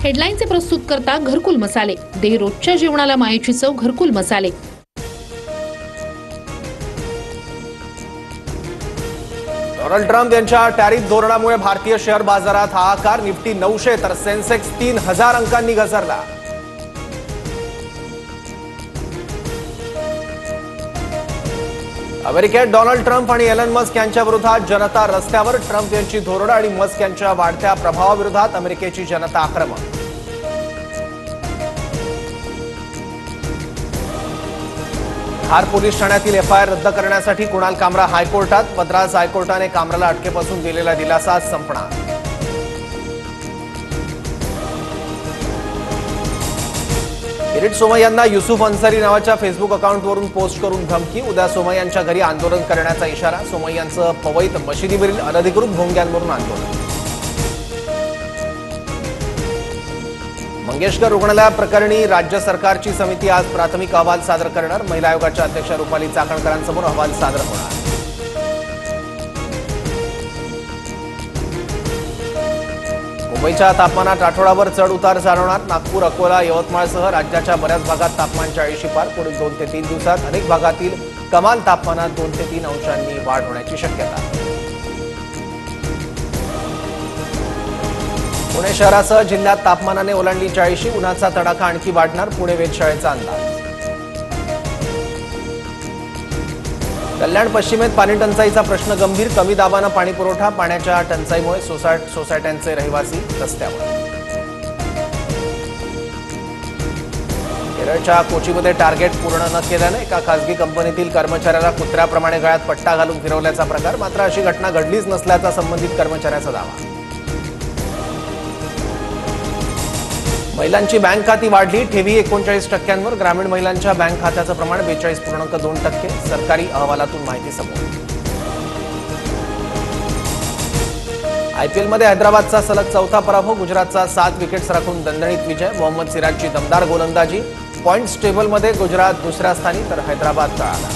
हेडलाईनचे प्रस्तुत करता घरकुल मसाले, दे रोजच्या जेवणाला मायेची चव घरकुल मसाले। डोनाल्ड ट्रम्प यांच्या टॅरिफ धोरणामुळे भारतीय शेअर बाजारात हाहाकार। निफ्टी 900 तर सेन्सेक्स 3000 अंकांनी घसरला। अमेरिकेत डोनाल्ड ट्रम्प आणि एलन मस्क यांच्या विरोधात जनता रस्त्यावर। ट्रम्प यांची धोरणं आणि मस्क यांच्या वाढत्या प्रभावाविरोधात अमेरिकेची जनता आक्रमक। धार पोलीस ठाण्यातील एफआयआर रद्द करण्यासाठी कुणाल कामरा हायकोर्टात। मद्रास हायकोर्टाने कामराला अटकेपासून दिलेला दिलासा संपणार। किरीट सोमय्यांना युसुफ अन्सारी नावाच्या फेसबुक अकाउंटवरून पोस्ट करून धमकी। उद्या सोमय्यांच्या घरी आंदोलन करण्याचा इशारा। सोमय्यांचं पवईत मशिदीवरील अनधिकृत भोंग्यांवरून आंदोलन। मंगेशकर रुग्णालयाप्रकरणी राज्य सरकारची समिती आज प्राथमिक अहवाल सादर करणार। महिला आयोगाच्या अध्यक्ष रुपाली चाकणकरांसमोर अहवाल सादर होणार। मुंबईच्या तापमानात आठवडाभर चढ उतार जाणवणार। नागपूर, अकोला, यवतमाळसह राज्याच्या बऱ्याच भागात तापमान 40शी पार। पुढील 2 ते 3 दिवसात अनेक भागातील कमाल तापमानात 2 ते 3 अंशांनी वाढ होण्याची शक्यता। पुणे शहरासह जिल्ह्यात तापमानाने ओलांडली 40शी। उन्हाचा तडाखा आणखी वाढणार, पुणे वेधशाळेचा अंदाज। कल्याण पश्चिमेत पाणी टंचाईचा प्रश्न गंभीर। कमी दाबानं पाणी पुरवठा। पाण्याच्या टंचाईमुळे सोसायट्यांचे रहिवासी रस्त्यावर। केरळच्या कोचीमध्ये टार्गेट पूर्ण न केल्याने एका खासगी कंपनीतील कर्मचाऱ्याला कुत्र्याप्रमाणे गळ्यात पट्टा घालून फिरवल्याचा प्रकार। मात्र अशी घटना घडलीच नसल्याचा संबंधित कर्मचाऱ्याचा दावा। महिलांची बँक खाती वाढली। ठेवी 39%वर। ग्रामीण महिलांच्या बँक खात्याचं प्रमाण 42.2%। सरकारी अहवालातून माहिती समोर। आयपीएलमध्ये हैदराबादचा सलग 4था पराभव। गुजरातचा 7 विकेट्स राखून दणदणीत विजय। मोहम्मद सिराजची दमदार गोलंदाजी। पॉइंट्स टेबलमध्ये गुजरात दुसऱ्या स्थानी तर हैदराबाद तळाला।